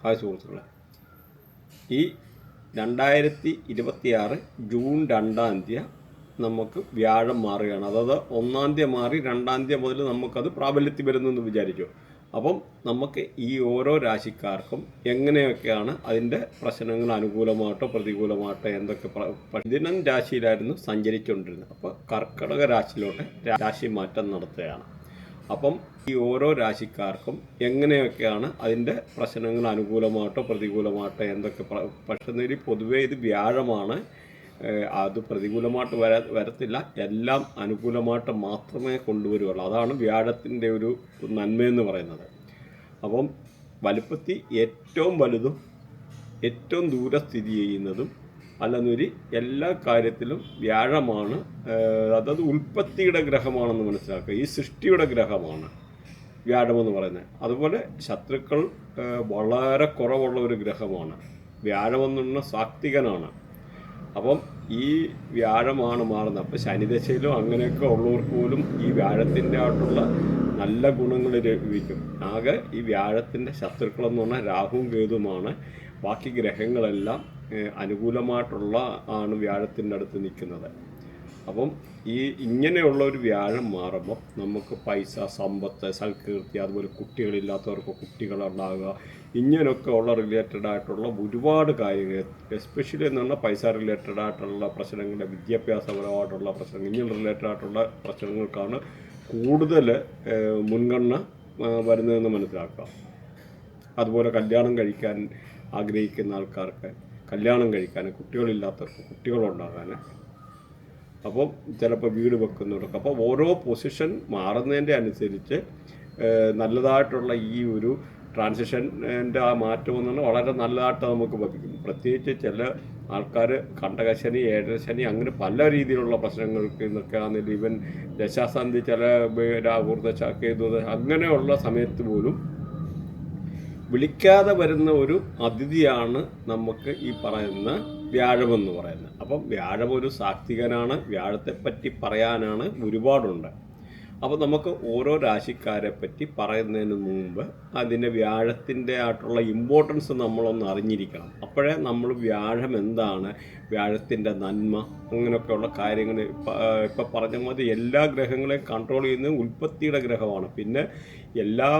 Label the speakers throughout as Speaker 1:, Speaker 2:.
Speaker 1: Hi സുഹൃത്തുക്കളെ, ഈ 2026 June 2-ാം തീയതി നമുക്ക് വ്യാഴം മാറുകയാണ്. അതായത് 1-ാം തീയതി മാറി 2-ാം തീയതി മുതൽ നമുക്കത് പ്രാബല്യത്തിൽ വരുന്നെന്ന് വിചാരിച്ചു. അപ്പം നമുക്ക് ഈ ഓരോ രാശിക്കാർക്കും എങ്ങനെയൊക്കെയാണ് അതിൻ്റെ പ്രശ്നങ്ങൾ അനുകൂലമായിട്ടോ പ്രതികൂലമായിട്ടോ എന്തൊക്കെ ദിനം രാശിയിലായിരുന്നു സഞ്ചരിച്ചുകൊണ്ടിരുന്നത്. അപ്പോൾ കർക്കിടക രാശിയിലോട്ട് രാശി മാറ്റം നടത്തുകയാണ്. അപ്പം ഈ ഓരോ രാശിക്കാർക്കും എങ്ങനെയൊക്കെയാണ് അതിൻ്റെ പ്രശ്നങ്ങൾ അനുകൂലമായിട്ടോ പ്രതികൂലമായിട്ടോ എന്തൊക്കെ പക്ഷേ പൊതുവേ ഇത് വ്യാഴമാണ്. അത് പ്രതികൂലമായിട്ട് വരത്തില്ല, എല്ലാം അനുകൂലമായിട്ട് മാത്രമേ കൊണ്ടുവരുള്ളൂ. അതാണ് വ്യാഴത്തിൻ്റെ ഒരു നന്മയെന്ന് പറയുന്നത്. അപ്പം വലുപ്പത്തിൽ ഏറ്റവും വലുതും ഏറ്റവും ദൂരെ സ്ഥിതി ചെയ്യുന്നതും അല്ലെന്നൊരു എല്ലാ കാര്യത്തിലും വ്യാഴമാണ്. അതായത് ഉൽപ്പത്തിയുടെ ഗ്രഹമാണെന്ന് മനസ്സിലാക്കുക. ഈ സൃഷ്ടിയുടെ ഗ്രഹമാണ് വ്യാഴമെന്ന് പറയുന്നത്. അതുപോലെ ശത്രുക്കൾ വളരെ കുറവുള്ള ഒരു ഗ്രഹമാണ്. വ്യാഴമെന്നുള്ള സാത്വികനാണ്. അപ്പം ഈ വ്യാഴമാണ് മാറുന്നത്. അപ്പോൾ ശനിദശയിലും അങ്ങനെയൊക്കെ ഉള്ളവർക്ക് പോലും ഈ വ്യാഴത്തിൻ്റെ ആയിട്ടുള്ള നല്ല ഗുണങ്ങൾ ലഭിക്കും. ആകെ ഈ വ്യാഴത്തിൻ്റെ ശത്രുക്കളെന്ന് പറഞ്ഞാൽ രാഹുവും കേതുമാണ്. ബാക്കി ഗ്രഹങ്ങളെല്ലാം അനുകൂലമായിട്ടുള്ള ആണ് വ്യാഴത്തിൻ്റെ അടുത്ത് നിൽക്കുന്നത്. അപ്പം ഈ ഇങ്ങനെയുള്ള ഒരു വ്യാഴം മാറുമ്പോൾ നമുക്ക് പൈസ, സമ്പത്ത്, സൽകീർത്തി, അതുപോലെ കുട്ടികളില്ലാത്തവർക്ക് കുട്ടികളുണ്ടാകുക, ഇങ്ങനെയൊക്കെ ഉള്ള റിലേറ്റഡ് ആയിട്ടുള്ള ഒരുപാട് കാര്യങ്ങൾ, എസ്പെഷ്യലി എന്ന് പറഞ്ഞാൽ പൈസ റിലേറ്റഡ് ആയിട്ടുള്ള പ്രശ്നങ്ങൾ, വിദ്യാഭ്യാസപരമായിട്ടുള്ള പ്രശ്നങ്ങൾ, ഇങ്ങനെ റിലേറ്റഡ് ആയിട്ടുള്ള പ്രശ്നങ്ങൾക്കാണ് കൂടുതൽ മുൻഗണന വരുന്നതെന്ന് മനസ്സിലാക്കുക. അതുപോലെ കല്യാണം കഴിക്കാൻ ആഗ്രഹിക്കുന്ന ആൾക്കാർക്ക് കല്യാണം കഴിക്കാൻ, കുട്ടികളില്ലാത്തവർക്ക് കുട്ടികളുണ്ടാകാൻ, അപ്പോൾ ചിലപ്പോൾ വീട് വെക്കുന്നവർക്ക്. അപ്പോൾ ഓരോ പൊസിഷൻ മാറുന്നതിൻ്റെ അനുസരിച്ച് നല്ലതായിട്ടുള്ള ഈ ഒരു ട്രാൻസിഷൻ്റെ ആ മാറ്റം എന്ന് പറഞ്ഞാൽ വളരെ നല്ലതായിട്ട് നമുക്ക് ലഭിക്കും. പ്രത്യേകിച്ച് ചില ആൾക്കാർ കണ്ടകശനി, ഏഴരശനി, അങ്ങനെ പല രീതിയിലുള്ള പ്രശ്നങ്ങൾക്ക് ഇന്നൊക്കെ ആണെങ്കിലും ഈവൻ ദശാസന്ധി, ചില രാഹുർദശ, കേതുദശ, അങ്ങനെയുള്ള സമയത്ത് പോലും വിളിക്കാതെ വരുന്ന ഒരു അതിഥിയാണ് നമുക്ക് ഈ പറയുന്ന വ്യാഴമെന്ന് പറയുന്നത്. അപ്പം വ്യാഴം ഒരു സാത്വികനാണ്. വ്യാഴത്തെപ്പറ്റി പറയാനാണ് ഒരുപാടുണ്ട്. അപ്പോൾ നമുക്ക് ഓരോ രാശിക്കാരെ പറ്റി പറയുന്നതിന് മുമ്പ് അതിൻ്റെ വ്യാഴത്തിൻ്റെ ആയിട്ടുള്ള ഇമ്പോർട്ടൻസ് നമ്മളൊന്ന് അറിഞ്ഞിരിക്കണം. അപ്പോഴേ നമ്മൾ വ്യാഴം എന്താണ്, വ്യാഴത്തിൻ്റെ നന്മ, അങ്ങനെയൊക്കെയുള്ള കാര്യങ്ങൾ ഇപ്പം പറഞ്ഞ മതി. എല്ലാ ഗ്രഹങ്ങളെയും കൺട്രോൾ ചെയ്യുന്നത് ഉൽപ്പത്തിയുടെ ഗ്രഹമാണ്. പിന്നെ എല്ലാ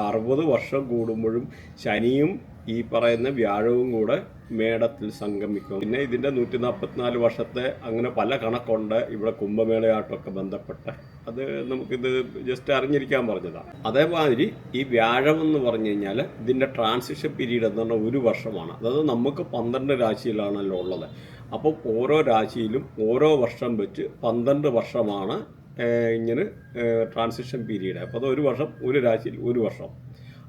Speaker 1: 60 വർഷം കൂടുമ്പോഴും ശനിയും ഈ പറയുന്ന വ്യാഴവും കൂടെ മേടത്തിൽ സംഗമിക്കും. പിന്നെ ഇതിൻ്റെ 144 വർഷത്തെ അങ്ങനെ പല കണക്കുണ്ട് ഇവിടെ കുംഭമേളയായിട്ടൊക്കെ ബന്ധപ്പെട്ട്. അത് നമുക്കിത് ജസ്റ്റ് അറിഞ്ഞിരിക്കാൻ പറഞ്ഞതാണ്. അതേമാതിരി ഈ വ്യാഴം എന്ന് പറഞ്ഞു കഴിഞ്ഞാൽ ഇതിൻ്റെ ട്രാൻസിഷൻ പീരീഡ് എന്ന് പറഞ്ഞാൽ 1 വർഷമാണ്. അതായത് നമുക്ക് 12 രാശിയിലാണല്ലോ ഉള്ളത്. അപ്പം ഓരോ രാശിയിലും ഓരോ വർഷം വെച്ച് 12 വർഷമാണ് ഇങ്ങനെ ട്രാൻസിഷൻ പീരീഡ്. അപ്പോൾ അത് 1 വർഷം, ഒരു രാശിയിൽ 1 വർഷം.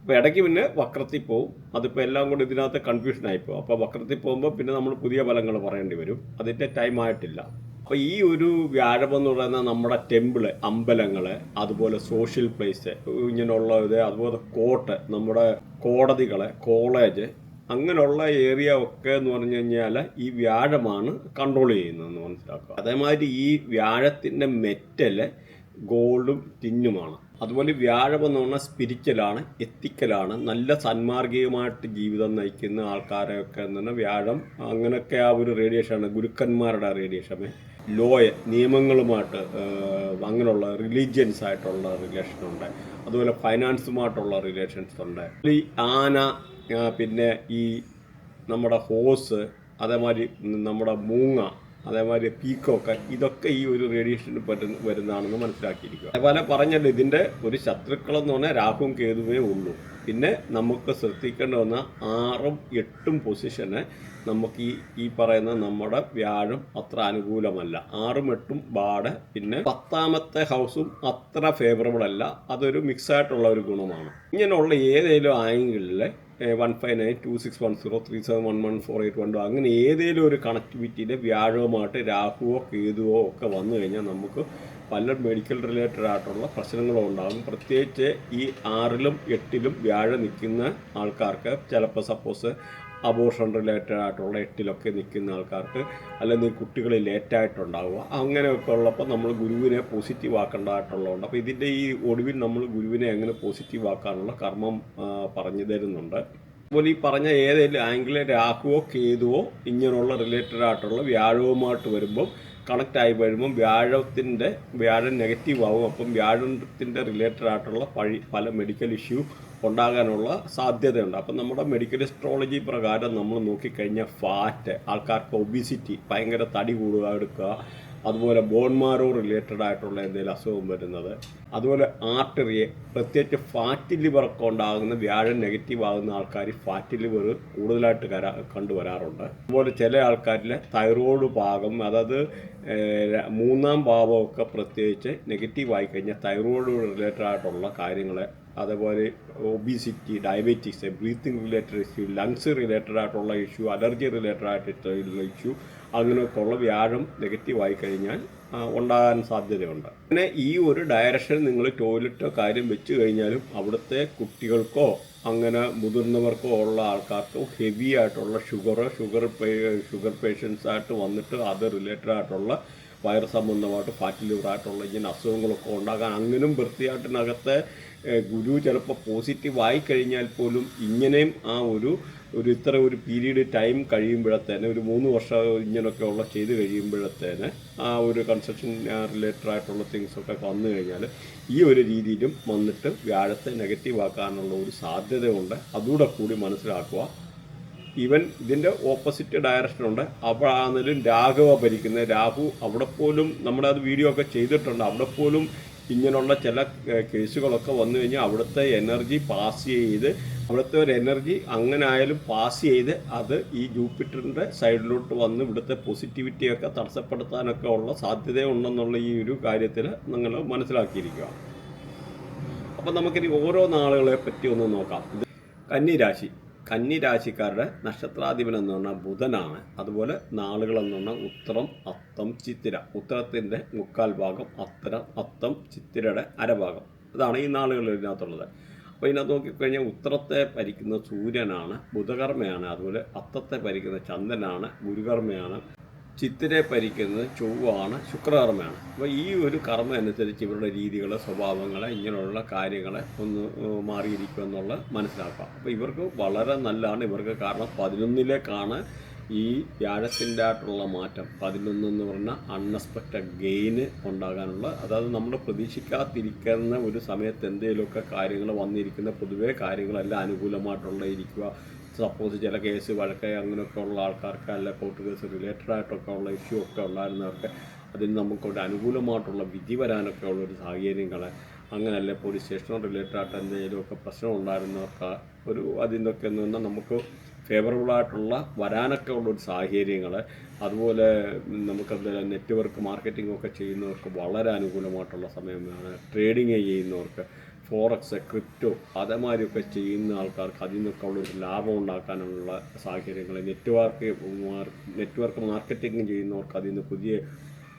Speaker 1: അപ്പോൾ ഇടയ്ക്ക് പിന്നെ വക്രത്തിൽ പോവും. അതിപ്പോൾ എല്ലാം കൂടി ഇതിനകത്ത് കൺഫ്യൂഷനായിപ്പോവും. അപ്പോൾ വക്രത്തിൽ പോകുമ്പോൾ പിന്നെ നമ്മൾ പുതിയ ഫലങ്ങൾ പറയേണ്ടി വരും. അതിൻ്റെ ടൈം ആയിട്ടില്ല. അപ്പോൾ ഈ ഒരു വ്യാഴമെന്ന് പറയുന്നത് നമ്മുടെ ടെമ്പിള്, അമ്പലങ്ങൾ, അതുപോലെ സോഷ്യൽ പ്ലേസ്, ഇങ്ങനെയുള്ള ഇത്, അതുപോലെ കോർട്ട്, നമ്മുടെ കോടതികൾ, കോളേജ്, അങ്ങനെയുള്ള ഏരിയ ഒക്കെ എന്ന് പറഞ്ഞു കഴിഞ്ഞാൽ ഈ വ്യാഴമാണ് കൺട്രോൾ ചെയ്യുന്നതെന്ന് മനസ്സിലാക്കുക. അതേമാതിരി ഈ വ്യാഴത്തിൻ്റെ മെറ്റൽ ഗോൾഡും ടിന്നുമാണ്. അതുപോലെ വ്യാഴം എന്ന് പറഞ്ഞാൽ സ്പിരിച്വലാണ്, എത്തിക്കലാണ്, നല്ല സന്മാർഗികമായിട്ട് ജീവിതം നയിക്കുന്ന ആൾക്കാരൊക്കെ എന്ന് പറഞ്ഞാൽ വ്യാഴം അങ്ങനെയൊക്കെ ആ ഒരു റേഡിയേഷനാണ്. ഗുരുക്കന്മാരുടെ റേഡിയേഷന്, നിയമങ്ങളുമായിട്ട് അങ്ങനെയുള്ള റിലീജിയൻസ് ആയിട്ടുള്ള റിലേഷനുണ്ട്. അതുപോലെ ഫൈനാൻസുമായിട്ടുള്ള റിലേഷൻസ് ഉണ്ട്. ഈ ആന, പിന്നെ ഈ നമ്മുടെ ഹോസ്, അതേമാതിരി നമ്മുടെ മൂങ്ങ, അതേമാതിരി പീക്കോക്ക്, ഇതൊക്കെ ഈ ഒരു റേഡിയേഷന് വരുന്നതാണെന്ന് മനസ്സിലാക്കിയിരിക്കുക. അതേപോലെ പറഞ്ഞല്ലോ, ഇതിൻ്റെ ഒരു ശത്രുക്കളെന്ന് പറഞ്ഞാൽ രാഹുവും കേതുവേ ഉള്ളൂ. പിന്നെ നമുക്ക് ശ്രദ്ധിക്കേണ്ട വന്ന 6ഉം 8ഉം പൊസിഷന് നമുക്ക് ഈ പറയുന്ന നമ്മുടെ വ്യാഴം അത്ര അനുകൂലമല്ല. 6ഉം 8ഉം ബാഡ്. പിന്നെ 10ാമത്തെ ഹൗസും അത്ര ഫേവറബിൾ അല്ല. അതൊരു മിക്സായിട്ടുള്ള ഒരു ഗുണമാണ്. ഇങ്ങനെയുള്ള ഏതെങ്കിലും ആംഗിളിൽ 159261037114812 അങ്ങനെ ഏതെങ്കിലും ഒരു കണക്ടിവിറ്റിയിൽ വ്യാഴവുമായിട്ട് രാഹുവോ കേതുവോ ഒക്കെ വന്നു കഴിഞ്ഞാൽ നമുക്ക് പല മെഡിക്കൽ റിലേറ്റഡ് ആയിട്ടുള്ള പ്രശ്നങ്ങളും ഉണ്ടാകും. പ്രത്യേകിച്ച് ഈ 6ലും 8ലും വ്യാഴം നിൽക്കുന്ന ആൾക്കാർക്ക് ചിലപ്പോൾ സപ്പോസ് അബോർഷൻ റിലേറ്റഡ് ആയിട്ടുള്ള 8ലൊക്കെ നിൽക്കുന്ന ആൾക്കാർക്ക്, അല്ലെങ്കിൽ കുട്ടികൾ ലേറ്റായിട്ടുണ്ടാവുക, അങ്ങനെയൊക്കെ ഉള്ളപ്പോൾ നമ്മൾ ഗുരുവിനെ പോസിറ്റീവ് ആക്കേണ്ടതായിട്ടുള്ളതുണ്ട്. അപ്പോൾ ഇതിൻ്റെ ഈ ഒടുവിൽ നമ്മൾ ഗുരുവിനെ എങ്ങനെ പോസിറ്റീവ് ആക്കാനുള്ള കർമ്മം പറഞ്ഞു തരുന്നുണ്ട്. അതുപോലെ ഈ പറഞ്ഞ ഏതെങ്കിലും ആംഗിളിൽ രാഹുവോ കേതുവോ ഇങ്ങനെയുള്ള റിലേറ്റഡ് ആയിട്ടുള്ള വ്യാഴവുമായിട്ട് വരുമ്പം കണക്റ്റ് ആയി വരുമ്പം വ്യാഴം നെഗറ്റീവ് ആവും. അപ്പം വ്യാഴത്തിൻ്റെ റിലേറ്റഡ് ആയിട്ടുള്ള പല മെഡിക്കൽ ഇഷ്യൂ ഉണ്ടാകാനുള്ള സാധ്യതയുണ്ട്. അപ്പം നമ്മുടെ മെഡിക്കൽ അസ്ട്രോളജി പ്രകാരം നമ്മൾ നോക്കിക്കഴിഞ്ഞാൽ ഫാറ്റ്, ആൾക്കാർക്ക് ഒബിസിറ്റി, ഭയങ്കര തടി കൂടുക എടുക്കുക, അതുപോലെ ബോൺമാരോ റിലേറ്റഡ് ആയിട്ടുള്ള എന്തെങ്കിലും അസുഖം വരുന്നത്, അതുപോലെ ആർട്ടറിയെ പ്രത്യേകിച്ച് ഫാറ്റ് ലിവറൊക്കെ ഉണ്ടാകുന്ന വ്യാഴം നെഗറ്റീവ് ആകുന്ന ആൾക്കാർ ഫാറ്റ് ലിവർ കൂടുതലായിട്ട് കണ്ടുവരാറുണ്ട്. അതുപോലെ ചില ആൾക്കാരിൽ തൈറോയ്ഡ് ഭാഗം, അതായത് മൂന്നാം ഭാവമൊക്കെ പ്രത്യേകിച്ച് നെഗറ്റീവ് ആയി കഴിഞ്ഞാൽ തൈറോയ്ഡ് റിലേറ്റഡ് ആയിട്ടുള്ള കാര്യങ്ങൾ, അതേപോലെ obesity, diabetes, breathing related issue, lungs related ആയിട്ടുള്ള ഇഷ്യൂ, അലർജി റിലേറ്റഡ് ആയിട്ടുള്ള ഇഷ്യൂ, അങ്ങനെയൊക്കെ ഉള്ള വ്യാഴം നെഗറ്റീവ് ആയി കഴിഞ്ഞാൽ ഉണ്ടാകാൻ സാധ്യതയുണ്ട്. പിന്നെ ഈ ഒരു ഡയറക്ഷൻ നിങ്ങൾ ടോയ്ലറ്റോ കാര്യം വെച്ച് കഴിഞ്ഞാലും അവിടുത്തെ കുട്ടികൾക്കോ അങ്ങനെ മുതിർന്നവർക്കോ ഉള്ള ആൾക്കാർക്ക് ഹെവി ആയിട്ടുള്ള ഷുഗർ പേഷ്യൻസ് ആയിട്ട് വന്നിട്ട് അത് റിലേറ്റഡ് ആയിട്ടുള്ള വയറ് സംബന്ധമായിട്ട് ഫാറ്റ് ലിവറായിട്ടുള്ള ഇങ്ങനെ അസുഖങ്ങളൊക്കെ ഉണ്ടാകാൻ, അങ്ങനെയും വൃത്തിയായിട്ടിനകത്തെ ഗുരു ചിലപ്പോൾ പോസിറ്റീവ് ആയി കഴിഞ്ഞാൽ പോലും ഇങ്ങനെയും ആ ഒരു ഇത്ര ഒരു പീരീഡ് ടൈം കഴിയുമ്പോഴത്തേന്, ഒരു 3 വർഷം ഇങ്ങനെയൊക്കെ ഉള്ള ചെയ്ത് കഴിയുമ്പോഴത്തേന് ആ ഒരു കൺസ്ട്രക്ഷൻ റിലേറ്റഡ് ആയിട്ടുള്ള തിങ്സൊക്കെ വന്നു കഴിഞ്ഞാൽ ഈ ഒരു രീതിയിലും വന്നിട്ട് വ്യാഴത്തെ നെഗറ്റീവ് ആക്കാനുള്ള ഒരു സാധ്യതയുണ്ട്. അതുകൂടെ കൂടി മനസ്സിലാക്കുക. ഈവൻ ഇതിൻ്റെ ഓപ്പോസിറ്റ് ഡയറക്ഷനുണ്ട്. അപ്പോഴാണെങ്കിലും രാഘവ ഭരിക്കുന്നത്, രാഹു അവിടെ പോലും നമ്മുടെ അത് വീഡിയോ ഒക്കെ ചെയ്തിട്ടുണ്ട്. അവിടെ പോലും ഇങ്ങനെയുള്ള ചില കേസുകളൊക്കെ വന്നു കഴിഞ്ഞാൽ അവിടുത്തെ എനർജി പാസ് ചെയ്ത്, അവിടുത്തെ ഒരു എനർജി അങ്ങനെ ആയാലും പാസ് ചെയ്ത് അത് ഈ ജൂപ്പിറ്ററിൻ്റെ സൈഡിലോട്ട് വന്ന് ഇവിടുത്തെ പോസിറ്റിവിറ്റിയൊക്കെ തടസ്സപ്പെടുത്താനൊക്കെ ഉള്ള സാധ്യതയുണ്ടെന്നുള്ള ഈ ഒരു കാര്യത്തിൽ നിങ്ങൾ മനസ്സിലാക്കിയിരിക്കുക. അപ്പം നമുക്കിനി ഓരോ നാളുകളെ പറ്റി ഒന്ന് നോക്കാം. കന്നിരാശിക്കാരുടെ നക്ഷത്രാധിപനെന്ന് പറഞ്ഞാൽ ബുധനാണ്. അതുപോലെ നാളുകളെന്ന് പറഞ്ഞാൽ ഉത്തരം, അത്തം, ചിത്തിര. ഉത്തരത്തിൻ്റെ 3/4 ഭാഗം, അത്തം ചിത്തിരയുടെ അരഭാഗം. അതാണ് ഈ നാളുകൾ ഇതിനകത്തുള്ളത്. അപ്പോൾ ഇതിനകത്ത് നോക്കിക്കഴിഞ്ഞാൽ ഉത്തരത്തെ ഭരിക്കുന്ന സൂര്യനാണ്, ബുധകർമ്മയാണ്. അതുപോലെ അത്തത്തെ ഭരിക്കുന്ന ചന്ദ്രനാണ്, ഗുരുകർമ്മയാണ്. ചിത്തിരെ ഭരിക്കുന്നത് ചൊവ്വാണ്, ശുക്രകർമ്മയാണ്. അപ്പോൾ ഈ ഒരു കർമ്മ അനുസരിച്ച് ഇവരുടെ രീതികൾ, സ്വഭാവങ്ങൾ, ഇങ്ങനെയുള്ള കാര്യങ്ങളെ ഒന്ന് മാറിയിരിക്കുമെന്നുള്ളത് മനസ്സിലാക്കാം. അപ്പോൾ ഇവർക്ക് വളരെ നല്ലതാണ് ഇവർക്ക്. കാരണം 11ലേക്കാണ് ഈ വ്യാഴത്തിൻ്റെ ആയിട്ടുള്ള മാറ്റം. 11 എന്ന് പറഞ്ഞാൽ അൺഎക്സ്പെക്റ്റഡ് ഗെയിന് ഉണ്ടാകാനുള്ള, അതായത് നമ്മൾ പ്രതീക്ഷിക്കാതിരിക്കുന്ന ഒരു സമയത്ത് എന്തെങ്കിലുമൊക്കെ കാര്യങ്ങൾ വന്നിരിക്കുന്ന, പൊതുവേ കാര്യങ്ങളെല്ലാം അനുകൂലമായിട്ടുള്ള ഇരിക്കുക. സപ്പോസ് ചില കേസ് വഴക്ക് അങ്ങനെയൊക്കെ ഉള്ള ആൾക്കാർക്ക്, അല്ല കോർട്ട് കേസ് റിലേറ്റഡ് ആയിട്ടൊക്കെ ഉള്ള ഇഷ്യൂ ഒക്കെ ഉണ്ടായിരുന്നവർക്ക് അതിന് നമുക്കൊരു അനുകൂലമായിട്ടുള്ള വിധി വരാനൊക്കെ ഉള്ളൊരു സാഹചര്യങ്ങൾ, അങ്ങനെയല്ല പോലീസ് സ്റ്റേഷനോ റിലേറ്റഡ് ആയിട്ട് എന്തെങ്കിലുമൊക്കെ പ്രശ്നം ഉണ്ടായിരുന്നവർക്ക് ഒരു അതിനൊക്കെ എന്ന് പറഞ്ഞാൽ നമുക്ക് ഫേവറബിളായിട്ടുള്ള വരാനൊക്കെ ഉള്ളൊരു സാഹചര്യങ്ങൾ. അതുപോലെ നമുക്കെന്തായാലും നെറ്റ്വർക്ക് മാർക്കറ്റിംഗ് ഒക്കെ ചെയ്യുന്നവർക്ക് വളരെ അനുകൂലമായിട്ടുള്ള സമയമാണ്. ട്രേഡിങ് ചെയ്യുന്നവർക്ക്, ഫോറക്സ്, ക്രിപ്റ്റോ അതേമാതിരിയൊക്കെ ചെയ്യുന്ന ആൾക്കാർക്ക് അതിൽ നിന്നൊക്കെ ഉള്ളൊരു ലാഭം ഉണ്ടാക്കാനുള്ള സാഹചര്യങ്ങൾ. നെറ്റ്വർക്ക് മാർക്കറ്റിംഗ് ചെയ്യുന്നവർക്ക് അതിൽ നിന്ന് പുതിയ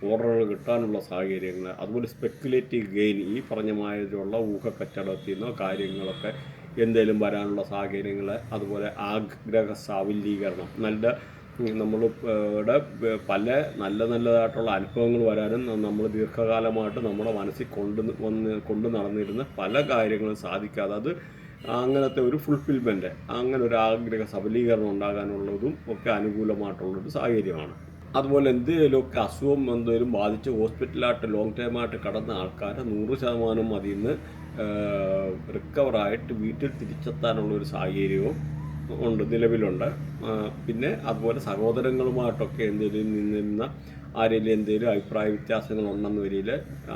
Speaker 1: ഓർഡറുകൾ കിട്ടാനുള്ള സാഹചര്യങ്ങൾ. അതുപോലെ സ്പെക്കുലേറ്റീവ് ഗെയിൻ, ഈ പറഞ്ഞമാതിരിയുള്ള ഊഹക്കച്ചവടത്തിൽ നിന്നോ കാര്യങ്ങളൊക്കെ എന്തെങ്കിലും വരാനുള്ള സാഹചര്യങ്ങൾ. അതുപോലെ ആഗ്രഹ സാഫല്യീകരണം, നമ്മളുടെ പല നല്ലതായിട്ടുള്ള അനുഭവങ്ങൾ വരാനും നമ്മൾ ദീർഘകാലമായിട്ട് നമ്മുടെ മനസ്സിൽ കൊണ്ട് നടന്നിരുന്ന പല കാര്യങ്ങളും സാധിക്കാതെ അത് അങ്ങനത്തെ ഒരു ഫുൾഫിൽമെൻറ്റ്, അങ്ങനെ ഒരു ആഗ്രഹ സബലീകരണം ഉണ്ടാകാനുള്ളതും ഒക്കെ അനുകൂലമായിട്ടുള്ളൊരു സാഹചര്യമാണ്. അതുപോലെ എന്തെങ്കിലുമൊക്കെ അസുഖം എന്തെങ്കിലും ബാധിച്ച് ഹോസ്പിറ്റലായിട്ട് ലോങ് ടൈമായിട്ട് കടന്ന ആൾക്കാർ 100% അതിൽ നിന്ന് റിക്കവറായിട്ട് വീട്ടിൽ തിരിച്ചെത്താനുള്ളൊരു സാഹചര്യവും നിലവിലുണ്ട്. പിന്നെ അതുപോലെ സഹോദരങ്ങളുമായിട്ടൊക്കെ എന്തെങ്കിലും നിന്നിരുന്ന ആരെങ്കിലും എന്തെങ്കിലും അഭിപ്രായ വ്യത്യാസങ്ങൾ ഉണ്ടെന്ന് വരിയിൽ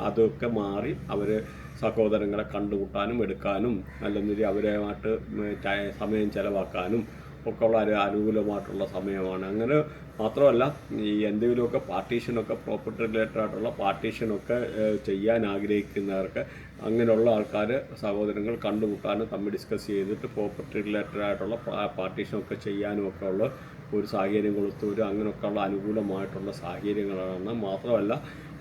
Speaker 1: അതൊക്കെ മാറി അവർ സഹോദരങ്ങളെ കണ്ടുമുട്ടാനും എടുക്കാനും, അല്ലെങ്കിൽ അവരുമായിട്ട് സമയം ചെലവാക്കാനും ഒക്കെ ഉള്ള ഒരു അനുകൂലമായിട്ടുള്ള സമയമാണ്. അങ്ങനെ മാത്രമല്ല, ഈ എന്തെങ്കിലുമൊക്കെ പാർട്ടീഷനൊക്കെ, പ്രോപ്പർട്ടി റിലേറ്റഡ് ആയിട്ടുള്ള പാർട്ടീഷനൊക്കെ ചെയ്യാൻ ആഗ്രഹിക്കുന്നവർക്ക്, അങ്ങനെയുള്ള ആൾക്കാർ സഹോദരങ്ങൾ കണ്ടുമുട്ടാനും തമ്മിൽ ഡിസ്കസ് ചെയ്തിട്ട് പ്രോപ്പർട്ടി റിലേറ്റഡ് ആയിട്ടുള്ള പാർട്ടീഷനൊക്കെ ചെയ്യാനും ഒക്കെ ഉള്ള ഒരു സാഹചര്യം കൊടുത്തവരും അങ്ങനെയൊക്കെയുള്ള അനുകൂലമായിട്ടുള്ള സാഹചര്യങ്ങളാണ്. മാത്രമല്ല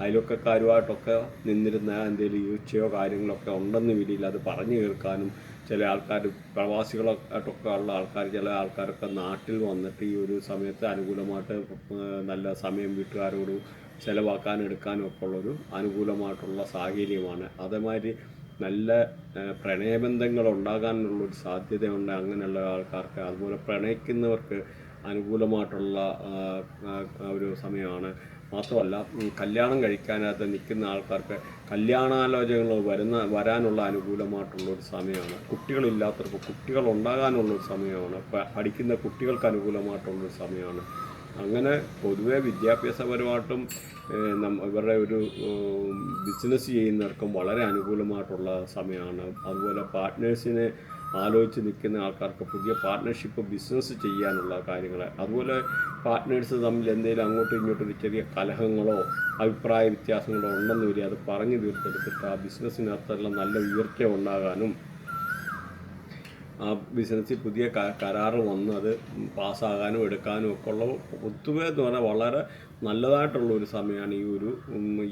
Speaker 1: അയൽവക്കക്കാരുമായിട്ടൊക്കെ നിന്നിരുന്ന എന്തെങ്കിലും വീഴ്ചയോ കാര്യങ്ങളൊക്കെ ഉണ്ടെന്ന് വരില്ല അത് പറഞ്ഞു കേൾക്കാനും, ചില ആൾക്കാർ പ്രവാസികളായിട്ടൊക്കെ ഉള്ള ആൾക്കാർ, ചില ആൾക്കാരൊക്കെ നാട്ടിൽ വന്നിട്ട് ഈ ഒരു സമയത്ത് അനുകൂലമായിട്ട് നല്ല സമയം വീട്ടുകാരോട് ചിലവാക്കാനും എടുക്കാനും ഒക്കെ ഉള്ളൊരു അനുകൂലമായിട്ടുള്ള സാഹചര്യമാണ്. അതേമാതിരി നല്ല പ്രണയബന്ധങ്ങൾ ഉണ്ടാകാനുള്ളൊരു സാധ്യതയുണ്ട് അങ്ങനെയുള്ള ആൾക്കാർക്ക്. അതുപോലെ പ്രണയിക്കുന്നവർക്ക് അനുകൂലമായിട്ടുള്ള ഒരു സമയമാണ്. മാത്രമല്ല കല്യാണം കഴിക്കാനായിട്ട് നിൽക്കുന്ന ആൾക്കാർക്ക് കല്യാണാലോചനകൾ വരാനുള്ള അനുകൂലമായിട്ടുള്ള ഒരു സമയമാണ്. കുട്ടികളില്ലാത്തവർക്ക് കുട്ടികൾ ഉണ്ടാകാനുള്ളൊരു സമയമാണ്. പഠിക്കുന്ന കുട്ടികൾക്ക് അനുകൂലമായിട്ടുള്ളൊരു സമയമാണ്. അങ്ങനെ പൊതുവെ വിദ്യാഭ്യാസപരമായിട്ടും ഇവരുടെ ഒരു ബിസിനസ് ചെയ്യുന്നവർക്കും വളരെ അനുകൂലമായിട്ടുള്ള സമയമാണ്. അതുപോലെ പാർട്ട്നേഴ്സിനെ ആലോചിച്ച് നിൽക്കുന്ന ആൾക്കാർക്ക് പുതിയ പാർട്ട്ണർഷിപ്പ് ബിസിനസ് ചെയ്യാനുള്ള കാര്യങ്ങൾ, അതുപോലെ പാർട്ട്നേഴ്സ് തമ്മിൽ എന്തെങ്കിലും അങ്ങോട്ടും ഇങ്ങോട്ടും ഒരു ചെറിയ കലഹങ്ങളോ അഭിപ്രായ വ്യത്യാസങ്ങളോ ഉണ്ടെന്ന് വരിക അത് പറഞ്ഞു തീർത്തെടുത്തിട്ട് ആ ബിസിനസ്സിനകത്തെല്ലാം നല്ല ഉയർച്ച ഉണ്ടാകാനും ആ ബിസിനസ്സിൽ പുതിയ കരാറ് വന്ന് അത് പാസ്സാകാനും എടുക്കാനും ഒക്കെ ഉള്ള പൊതുവെ എന്ന് പറഞ്ഞാൽ വളരെ നല്ലതായിട്ടുള്ള ഒരു സമയമാണ്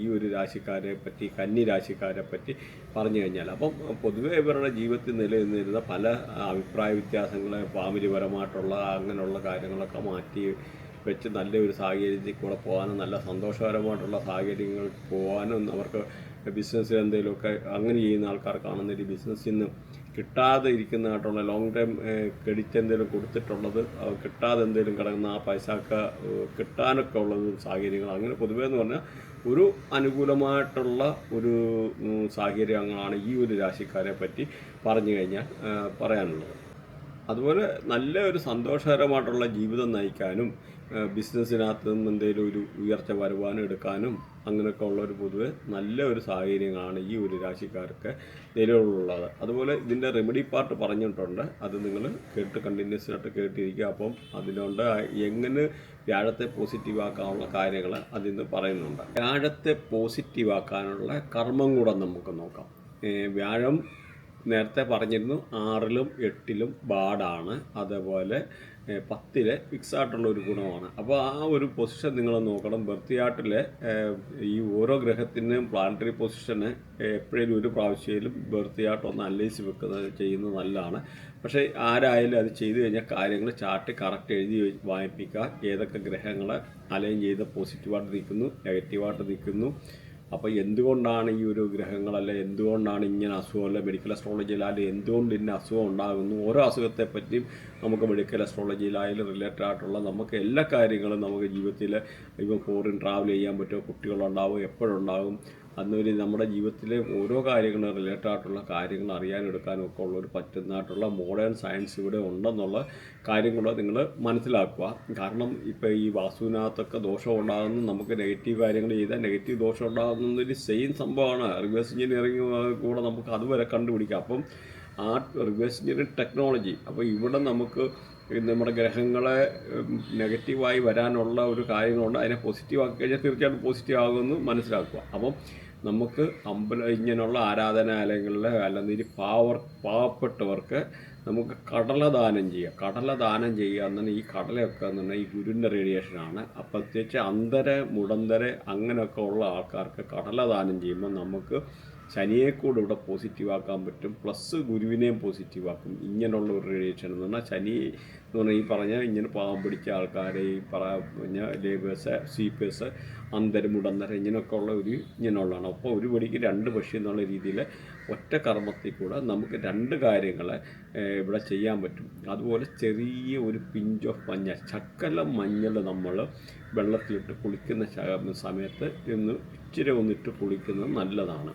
Speaker 1: ഈ ഒരു രാശിക്കാരെ പറ്റി, കന്നി രാശിക്കാരെ പറ്റി പറഞ്ഞു കഴിഞ്ഞാൽ. അപ്പം പൊതുവെ ഇവരുടെ ജീവിതത്തിൽ നിലനിന്നിരുന്ന പല അഭിപ്രായ വ്യത്യാസങ്ങൾ, ഫാമിലിപരമായിട്ടുള്ള അങ്ങനെയുള്ള കാര്യങ്ങളൊക്കെ മാറ്റി വെച്ച് നല്ലൊരു സാഹചര്യത്തിൽ കൂടെ പോകാനും നല്ല സന്തോഷകരമായിട്ടുള്ള സാഹചര്യങ്ങൾ പോകാനും അവർക്ക് ബിസിനസ്സിൽ എന്തെങ്കിലുമൊക്കെ അങ്ങനെ ചെയ്യുന്ന ആൾക്കാർക്കാണെന്ന ഒരു ബിസിനസ്സിൽ നിന്ന് കിട്ടാതെ ഇരിക്കുന്നതായിട്ടുള്ള ലോങ് ടൈം ക്രെഡിറ്റ് എന്തെങ്കിലും കൊടുത്തിട്ടുള്ളത് കിട്ടാതെ എന്തെങ്കിലും കിടക്കുന്ന ആ പൈസക്ക് കിട്ടാനൊക്കെ ഉള്ളത് സാഹചര്യങ്ങൾ. അങ്ങനെ പൊതുവേ എന്ന് പറഞ്ഞാൽ ഒരു അനുകൂലമായിട്ടുള്ള ഒരു സാഹചര്യങ്ങളാണ് ഈ ഒരു രാശിക്കാരെ പറ്റി പറഞ്ഞു കഴിഞ്ഞാൽ പറയാനുള്ളത്. അതുപോലെ നല്ല ഒരു സന്തോഷകരമായിട്ടുള്ള ജീവിതം നയിക്കാനും ബിസിനസ്സിനകത്ത് നിന്ന് എന്തെങ്കിലും ഒരു ഉയർച്ച വരുവാനും എടുക്കാനും അങ്ങനെയൊക്കെ ഉള്ളൊരു പൊതുവെ നല്ല ഒരു സാഹചര്യങ്ങളാണ് ഈ ഒരു രാശിക്കാർക്ക് നിലവിലുള്ളത്. അതുപോലെ ഇതിൻ്റെ റെമഡി പാർട്ട് പറഞ്ഞിട്ടുണ്ട്, അത് നിങ്ങൾ കണ്ടിന്യൂസ് ആയിട്ട് കേട്ടിരിക്കുക. അപ്പം അതിനുണ്ട് എങ്ങനെ വ്യാഴത്തെ പോസിറ്റീവാക്കാനുള്ള കാര്യങ്ങൾ അതിൽ നിന്ന് പറയുന്നുണ്ട്. വ്യാഴത്തെ പോസിറ്റീവാക്കാനുള്ള കർമ്മം കൂടെ നമുക്ക് നോക്കാം. വ്യാഴം നേരത്തെ പറഞ്ഞിരുന്നു 6ലും 8ലും ബാഡാണ്, അതേപോലെ 10ലെ ഫിക്സ് ആയിട്ടുള്ള ഒരു ഗുണമാണ്. അപ്പോൾ ആ ഒരു പൊസിഷൻ നിങ്ങൾ നോക്കണം. ബർത്ത് ചാർട്ടിലെ ഈ ഓരോ ഗ്രഹത്തിനും പ്ലാനറ്ററി പൊസിഷന് എപ്പോഴും ഒരു പ്രാവശ്യയിലും ബർത്ത് ചാർട്ട് ഒന്ന് അനലൈസ് ചെയ്യുന്നത് നല്ലതാണ്. പക്ഷേ ആരായാലും അത് ചെയ്തു കഴിഞ്ഞാൽ കാര്യങ്ങൾ ചാർട്ട് കറക്റ്റ് എഴുതി വായിപ്പിക്കുക. ഏതൊക്കെ ഗ്രഹങ്ങൾ അലൈൻ ചെയ്ത് പോസിറ്റീവായിട്ട് നിൽക്കുന്നു, നെഗറ്റീവായിട്ട് നിൽക്കുന്നു, അപ്പോൾ എന്തുകൊണ്ടാണ് ഈ ഒരു ഗ്രഹങ്ങളല്ല, എന്തുകൊണ്ടാണ് ഇങ്ങനെ അസുഖമല്ല, മെഡിക്കൽ അസ്ട്രോളജിയിലായാലും എന്തുകൊണ്ട് ഇന്ന അസുഖം ഉണ്ടാകുന്നു, ഓരോ അസുഖത്തെപ്പറ്റിയും നമുക്ക് മെഡിക്കൽ അസ്ട്രോളജിയിലായാലും റിലേറ്റഡ് ആയിട്ടുള്ള നമുക്ക് എല്ലാ കാര്യങ്ങളും നമുക്ക് ജീവിതത്തിൽ ഇപ്പോൾ ഫോറിൻ ട്രാവൽ ചെയ്യാൻ പറ്റുമോ, കുട്ടികളുണ്ടാവും, എപ്പോഴുണ്ടാകും, അന്നൊരു നമ്മുടെ ജീവിതത്തിലെ ഓരോ കാര്യങ്ങളും റിലേറ്റഡ് ആയിട്ടുള്ള കാര്യങ്ങൾ അറിയാനെടുക്കാനും ഒക്കെ ഉള്ളൊരു പറ്റുന്നതായിട്ടുള്ള മോഡേൺ സയൻസ് ഇവിടെ ഉണ്ടെന്നുള്ള കാര്യം കൂടെ നിങ്ങൾ മനസ്സിലാക്കുക. കാരണം ഇപ്പോൾ ഈ വാസ്തുവിനകത്തൊക്കെ ദോഷം ഉണ്ടാകുന്നു, നമുക്ക് നെഗറ്റീവ് കാര്യങ്ങൾ ചെയ്താൽ നെഗറ്റീവ് ദോഷം ഉണ്ടാകുന്നൊരു സെയിം സംഭവമാണ്. റിവേഴ്സ് എഞ്ചിനീയറിംഗ് കൂടെ നമുക്ക് അതുവരെ കണ്ടുപിടിക്കാം. അപ്പം ആ റിവേഴ്സ് എഞ്ചിനീയറിംഗ് ടെക്നോളജി, അപ്പോൾ ഇവിടെ നമുക്ക് നമ്മുടെ ഗ്രഹങ്ങളെ നെഗറ്റീവായി വരാനുള്ള ഒരു കാര്യങ്ങളുണ്ട്, അതിനെ പോസിറ്റീവ് ആക്കി കഴിഞ്ഞാൽ തീർച്ചയായിട്ടും പോസിറ്റീവ് ആകുമെന്ന് മനസ്സിലാക്കുക. അപ്പം നമുക്ക് ഇങ്ങനെയുള്ള ആരാധനാലയങ്ങളിൽ അല്ലെങ്കിൽ പാവപ്പെട്ടവർക്ക് നമുക്ക് കടലദാനം ചെയ്യുക. കടലദാനം ചെയ്യുക എന്നാണ് ഈ കടലയൊക്കെ എന്ന് പറഞ്ഞാൽ ഈ ഗുരുവിൻ്റെ റേഡിയേഷനാണ്. അപ്പോൾ പ്രത്യേകിച്ച് മുടന്തര അങ്ങനെയൊക്കെ ഉള്ള ആൾക്കാർക്ക് കടലദാനം ചെയ്യുമ്പോൾ നമുക്ക് ശനിയെ കൂടെ ഇവിടെ പോസിറ്റീവാക്കാൻ പറ്റും, പ്ലസ് ഗുരുവിനെയും പോസിറ്റീവാക്കും. ഇങ്ങനെയുള്ള ഒരു റേഡിയേഷൻ എന്ന് പറഞ്ഞാൽ ശനി എന്ന് പറഞ്ഞാൽ ഈ പറഞ്ഞ ഇങ്ങനെ പാവം പിടിച്ച ആൾക്കാരെ, ഈ പറഞ്ഞ ലേബേഴ്സ്, സ്വീപ്പേഴ്സ്, മുടന്തര ഇങ്ങനെയൊക്കെ ഉള്ള ഇങ്ങനെയുള്ളതാണ്. അപ്പോൾ ഒരു പടിക്ക് 2 പക്ഷി എന്നുള്ള രീതിയിൽ ഒറ്റ കർമ്മത്തിൽ കൂടെ നമുക്ക് 2 കാര്യങ്ങൾ ഇവിടെ ചെയ്യാൻ പറ്റും. അതുപോലെ ചെറിയ ഒരു പിഞ്ച് ഓഫ് മഞ്ഞൾ, ശകലം മഞ്ഞൾ നമ്മൾ വെള്ളത്തിലിട്ട് കുളിക്കുന്ന സമയത്ത് ഇച്ചിരി ഒന്നിട്ട് കുളിക്കുന്നത് നല്ലതാണ്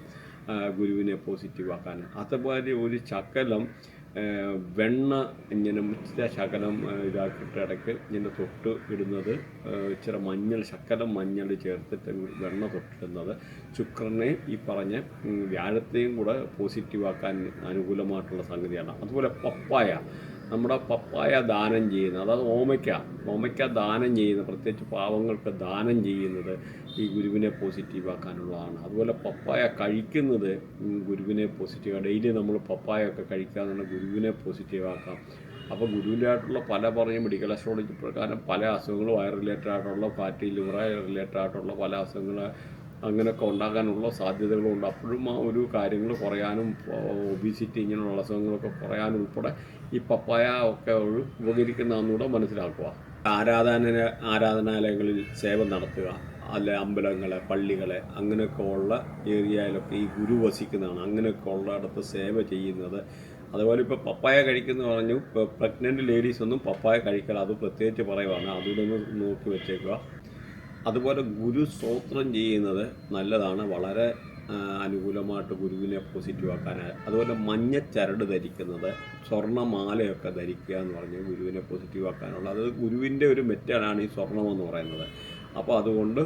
Speaker 1: ഗുരുവിനെ പോസിറ്റീവാക്കാൻ. അതുപോലെ ഒരു ശകലം വെണ്ണ ഇങ്ങനെ ഇച്ചിരി ശകലം ഇതാക്കിയിട്ട് ഇടയ്ക്ക് ഇങ്ങനെ തൊട്ട് ഇടുന്നത്, ഇച്ചിരി ശകലം മഞ്ഞൾ ചേർത്തിട്ട് വെണ്ണ തൊട്ടിടുന്നത് ശുക്രനെ ഈ പറഞ്ഞ വ്യാഴത്തെയും കൂടെ പോസിറ്റീവാക്കാൻ അനുകൂലമായിട്ടുള്ള സംഗതിയാണ്. അതുപോലെ നമ്മുടെ പപ്പായ ദാനം ചെയ്യുന്നത്, അതായത് ഓമയ്ക്ക ദാനം ചെയ്യുന്നത്, പ്രത്യേകിച്ച് പാവങ്ങൾക്ക് ദാനം ചെയ്യുന്നത് ഈ ഗുരുവിനെ പോസിറ്റീവാക്കാനുള്ളതാണ്. അതുപോലെ പപ്പായ കഴിക്കുന്നത് ഗുരുവിനെ പോസിറ്റീവ്, ഡെയിലി നമ്മൾ പപ്പായ ഒക്കെ കഴിക്കാമെന്നാണ് ഗുരുവിനെ പോസിറ്റീവാക്കാം. അപ്പോൾ ഗുരുവിൻ്റെ ആയിട്ടുള്ള പല മെഡിക്കൽ അസ്ട്രോളജി പ്രകാരം പല അസുഖങ്ങളും വയർ റിലേറ്റഡ് ആയിട്ടുള്ള ഫാറ്റി ലിവർ റിലേറ്റഡ് ആയിട്ടുള്ള പല അസുഖങ്ങൾ അങ്ങനെയൊക്കെ ഉണ്ടാകാനുള്ള സാധ്യതകളുണ്ട്. അപ്പോഴും ആ ഒരു കാര്യങ്ങൾ കുറയാനും ഒബീസിറ്റി ഇങ്ങനെയുള്ള അസുഖങ്ങളൊക്കെ കുറയാനും ഉൾപ്പെടെ ഈ പപ്പായ ഒക്കെ ഉപകരിക്കുന്നതെന്നുകൂടെ മനസ്സിലാക്കുക. ആരാധനാലയങ്ങളിൽ സേവ നടത്തുക, അല്ലെ അമ്പലങ്ങളെ, പള്ളികളെ അങ്ങനെയൊക്കെ ഉള്ള ഏരിയയിലൊക്കെ ഈ ഗുരു വസിക്കുന്നതാണ്. അങ്ങനെയൊക്കെ ഉള്ളിടത്ത് സേവ ചെയ്യുന്നത്. അതുപോലെ ഇപ്പോൾ പപ്പായ കഴിക്കുന്ന പറഞ്ഞു, ഇപ്പോൾ പ്രഗ്നൻറ്റ് ലേഡീസ് ഒന്നും പപ്പായ കഴിക്കല, അത് പ്രത്യേകിച്ച് പറയുവാണ്, അതുകൂടെ ഒന്ന് നോക്കി വെച്ചേക്കുക. അതുപോലെ ഗുരു സ്തോത്രം ചെയ്യുന്നത് നല്ലതാണ്, വളരെ അനുകൂലമായിട്ട് ഗുരുവിനെ പോസിറ്റീവ് ആക്കാനായി. അതുപോലെ മഞ്ഞ ചരട് ധരിക്കുന്നത്, സ്വർണ്ണമാലയൊക്കെ ധരിക്കുക എന്ന് പറഞ്ഞ് ഗുരുവിനെ പോസിറ്റീവ് ആക്കാനുള്ള, അത് ഗുരുവിൻ്റെ ഒരു മെത്തേഡാണ് ഈ സ്വർണ്ണമെന്ന് പറയുന്നത്. അപ്പോൾ അതുകൊണ്ട്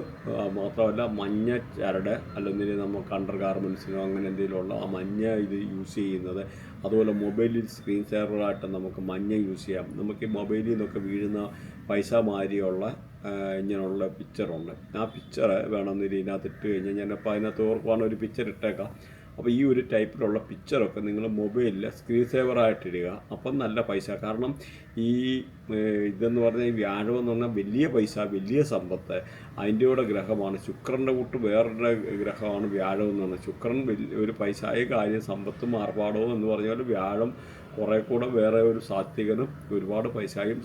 Speaker 1: മാത്രമല്ല, മഞ്ഞ ചരട് അല്ലെങ്കിൽ നമുക്ക് അണ്ടർ ഗാർമെൻസിനോ അങ്ങനെ എന്തെങ്കിലുമുള്ള ആ മഞ്ഞ ഇത് യൂസ് ചെയ്യുന്നത്. അതുപോലെ മൊബൈലിൽ സ്ക്രീൻ സേവറായിട്ട് നമുക്ക് മഞ്ഞ യൂസ് ചെയ്യാം. നമുക്ക് ഈ മൊബൈലിൽ നിന്നൊക്കെ വീഴുന്ന പൈസ മാതിരിയുള്ള ഇങ്ങനെയുള്ള പിക്ചറുണ്ട്. ആ പിക്ചർ വേണമെന്നില്ല ഇതിനകത്ത് ഇട്ട് കഴിഞ്ഞാൽ ഞാനപ്പോൾ അതിനകത്ത് ഓർക്കുവാണ് ഒരു പിക്ചർ ഇട്ടേക്കാം. അപ്പോൾ ഈ ഒരു ടൈപ്പിലുള്ള പിക്ചറൊക്കെ നിങ്ങൾ മൊബൈലിൽ സ്ക്രീൻ സേവറായിട്ടിടുക. അപ്പം നല്ല പൈസ. കാരണം ഈ ഇതെന്ന് പറഞ്ഞാൽ ഈ വ്യാഴം എന്ന് പറഞ്ഞാൽ വലിയ പൈസ, വലിയ സമ്പത്ത്, അതിൻ്റെ കൂടെ ഗ്രഹമാണ്. ശുക്രൻ്റെ കൂട്ട് വേറൊരു ഗ്രഹമാണ് വ്യാഴം എന്ന് പറഞ്ഞാൽ. ശുക്രൻ ഒരു പൈസയായ കാര്യം, സമ്പത്തും ആർഭാടവും എന്ന് പറഞ്ഞാൽ വ്യാഴം കുറേ കൂടെ വേറെ ഒരു സാത്വികനും ഒരുപാട് പൈസയും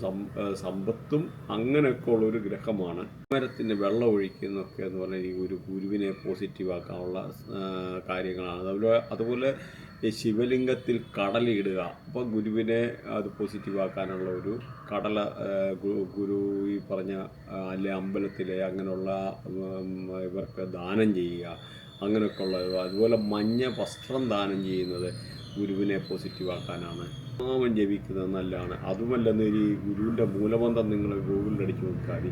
Speaker 1: സമ്പത്തും അങ്ങനെയൊക്കെ ഉള്ളൊരു ഗ്രഹമാണ്. മരത്തിന് വെള്ളം ഒഴിക്കുന്നൊക്കെ എന്ന് പറഞ്ഞാൽ ഈ ഒരു ഗുരുവിനെ പോസിറ്റീവാക്കാനുള്ള കാര്യങ്ങളാണ്. അതുപോലെ ഈ ശിവലിംഗത്തിൽ കടലിടുക. അപ്പോൾ ഗുരുവിനെ അത് പോസിറ്റീവാക്കാനുള്ള ഒരു കടല ഗുരു ഈ പറഞ്ഞ അല്ലെ അമ്പലത്തിലെ അങ്ങനെയുള്ള ഇവർക്ക് ദാനം ചെയ്യുക, അങ്ങനെയൊക്കെ ഉള്ളത്. അതുപോലെ മഞ്ഞ വസ്ത്രം ദാനം ചെയ്യുന്നത് ഗുരുവിനെ പോസിറ്റീവാക്കാനാണ്. നാമം ജപിക്കുന്നത് നല്ലതാണ്. അതുമല്ലെന്ന് ഈ ഗുരുവിൻ്റെ മൂലമന്ത്രം നിങ്ങൾ ഗൂഗിളിൽ അടിച്ച് നോക്കിയാൽ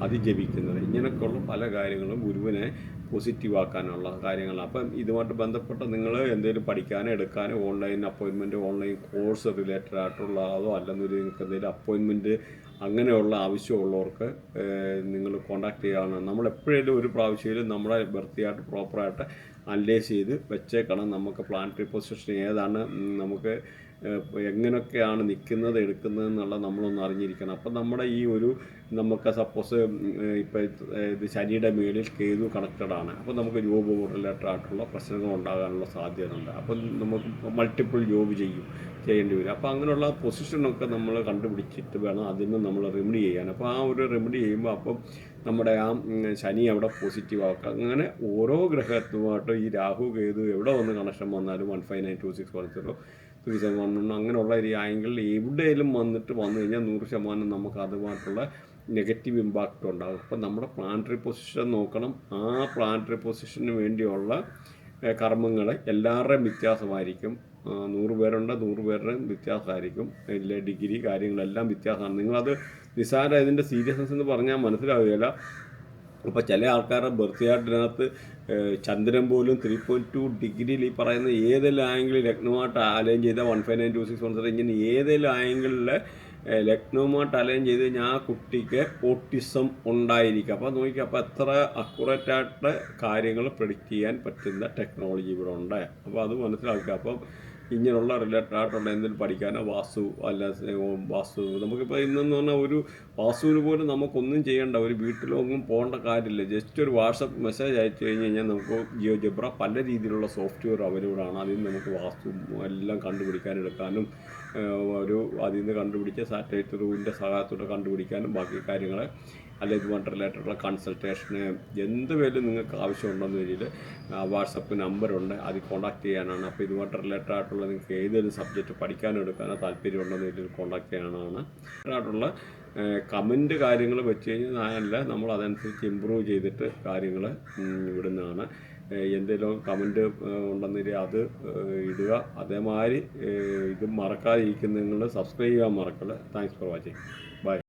Speaker 1: അത് ജപിക്കുന്നത്. ഇങ്ങനെയൊക്കെയുള്ള പല കാര്യങ്ങളും ഗുരുവിനെ പോസിറ്റീവാക്കാനുള്ള കാര്യങ്ങളാണ്. അപ്പം ഇതുമായിട്ട് ബന്ധപ്പെട്ട് നിങ്ങൾ എന്തെങ്കിലും പഠിക്കാനോ എടുക്കാനോ online appointment, online course related ആയിട്ടുള്ള അതോ അല്ലെങ്കിൽ നിങ്ങൾക്ക് എന്തെങ്കിലും അപ്പോയിൻമെൻറ്റ് അങ്ങനെയുള്ള ആവശ്യമുള്ളവർക്ക് നിങ്ങൾ കോൺടാക്ട് ചെയ്യുകയാണ്. നമ്മൾ എപ്പോഴും ഒരു പ്രാവശ്യമായാലും നമ്മളെ വൃത്തിയായിട്ട് പ്രോപ്പറായിട്ട് അനലൈസ് ചെയ്ത് വെച്ചേക്കണം. നമുക്ക് പ്ലാനറ്ററി പൊസിഷൻ ഏതാണ്, നമുക്ക് എങ്ങനെയൊക്കെയാണ് നിൽക്കുന്നത് എടുക്കുന്നത് എന്നുള്ള നമ്മളൊന്ന് അറിഞ്ഞിരിക്കണം. അപ്പം നമ്മുടെ ഈ ഒരു നമുക്ക് സപ്പോസ് ഇപ്പോൾ ഇത് ശനിയുടെ മേളിൽ കേതു കണക്റ്റഡാണ്. അപ്പോൾ നമുക്ക് ജോബ് റിലേറ്റഡ് ആയിട്ടുള്ള പ്രശ്നങ്ങൾ ഉണ്ടാകാനുള്ള സാധ്യതയുണ്ട്. അപ്പം നമുക്ക് മൾട്ടിപ്പിൾ ജോബ് ചെയ്യേണ്ടി വരും. അപ്പോൾ അങ്ങനെയുള്ള പൊസിഷനൊക്കെ നമ്മൾ കണ്ടുപിടിച്ചിട്ട് വേണം അതിന് നമ്മൾ റെമഡി ചെയ്യാൻ. അപ്പോൾ ആ ഒരു റെമഡി ചെയ്യുമ്പോൾ അപ്പം നമ്മുടെ ആ ശനി അവിടെ പോസിറ്റീവ് ആക്കുക. അങ്ങനെ ഓരോ ഗ്രഹത്തുമായിട്ട് ഈ രാഹു കേതു എവിടെ വന്ന് കണക്ഷൻ വന്നാലും 159261 3711 അങ്ങനെയുള്ള ഒരു ആംഗിളിൽ എവിടെയെങ്കിലും വന്നു കഴിഞ്ഞാൽ 100% നമുക്ക് അതുമായിട്ടുള്ള നെഗറ്റീവ് ഇമ്പാക്റ്റ് ഉണ്ടാകും. അപ്പം നമ്മുടെ പ്ലാനറ്ററി പൊസിഷൻ നോക്കണം. ആ പ്ലാനറ്ററി പൊസിഷന് വേണ്ടിയുള്ള കർമ്മങ്ങൾ എല്ലാവരുടെയും വ്യത്യാസമായിരിക്കും. 100 പേരുണ്ട്, 100 പേരുടെയും വ്യത്യാസമായിരിക്കും. ഇല്ല ഡിഗ്രി കാര്യങ്ങളെല്ലാം വ്യത്യാസമാണ്. നിങ്ങളത് നിസ്സാര ഇതിൻ്റെ സീരിയസ്നെസ് എന്ന് പറഞ്ഞാൽ മനസ്സിലാവുകയില്ല. അപ്പോൾ ചില ആൾക്കാരുടെ ബർത്ത് ചാർട്ടിനകത്ത് ചന്ദ്രൻ പോലും 3.2 ഡിഗ്രിയിൽ ഈ പറയുന്ന ഏതെങ്കിലും ആംഗിളിൽ ലഗ്നമായിട്ട് അലൈൻ ചെയ്ത 159261 ഇങ്ങനെ ഏതെങ്കിലും ആംഗിളിൽ ലഗ്നവുമായിട്ട് അലൈൻ ചെയ്ത് കഴിഞ്ഞാൽ ആ കുട്ടിക്ക് ഓട്ടിസം ഉണ്ടായിരിക്കും. അപ്പോൾ നോക്കിക്കുക, അപ്പോൾ എത്ര അക്യുറേറ്റായിട്ട് കാര്യങ്ങൾ പ്രെഡിക്റ്റ് ചെയ്യാൻ പറ്റുന്ന ടെക്നോളജി ഇവിടെ ഉണ്ട്. അപ്പോൾ അത് മനസ്സിലാക്കുക. അപ്പം ഇങ്ങനെയുള്ള റിലേറ്റഡ് ആയിട്ടുള്ള എന്തെങ്കിലും പഠിക്കാനോ വാസ്തു നമുക്കിപ്പോൾ ഇന്നെന്ന് പറഞ്ഞാൽ ഒരു വാസ്തുവിന് പോലും നമുക്കൊന്നും ചെയ്യേണ്ട, ഒരു വീട്ടിലൊന്നും പോകേണ്ട കാര്യമില്ല. ജസ്റ്റ് ഒരു വാട്സപ്പ് മെസ്സേജ് അയച്ചു കഴിഞ്ഞാൽ നമുക്ക് ജിയോജബ്ര പല രീതിയിലുള്ള സോഫ്റ്റ്വെയർ അവൈലബിൾ ആണ്. അതിൽ നിന്ന് നമുക്ക് വാസ്തു എല്ലാം കണ്ടുപിടിക്കാനെടുക്കാനും അതിൽ നിന്ന് കണ്ടുപിടിച്ച സാറ്റലൈറ്റ് റൂമിൻ്റെ സഹായത്തോടെ കണ്ടുപിടിക്കാനും ബാക്കി കാര്യങ്ങൾ അല്ലെങ്കിൽ ഇതുമായിട്ട് റിലേറ്റഡുള്ള കൺസൾട്ടേഷന് എന്ത് പേരും നിങ്ങൾക്ക് ആവശ്യമുണ്ടെന്ന് രീതിയിൽ വാട്സപ്പ് നമ്പറുണ്ട്, അതിൽ കോൺടാക്ട് ചെയ്യാനാണ്. അപ്പോൾ ഇതുമായിട്ട് റിലേറ്റഡ് ആയിട്ടുള്ള നിങ്ങൾക്ക് ഏതൊരു സബ്ജക്റ്റ് പഠിക്കാനോ എടുക്കാനോ താല്പര്യമുണ്ടെന്ന് രീതിയിൽ കോൺടാക്ട് ചെയ്യാനാണ്. ആയിട്ടുള്ള കമൻറ്റ് കാര്യങ്ങൾ വെച്ച് കഴിഞ്ഞാൽ നമ്മൾ അതനുസരിച്ച് ഇമ്പ്രൂവ് ചെയ്തിട്ട് കാര്യങ്ങൾ വിടുന്നതാണ്. എന്തെങ്കിലും കമൻറ്റ് ഉണ്ടെന്നില്ല അത് ഇടുക. അതേമാതിരി ഇത് മറക്കാതിരിക്കുന്ന നിങ്ങൾ സബ്സ്ക്രൈബ് ചെയ്യാൻ മറക്കല്ല. Thanks for watching. ബൈ.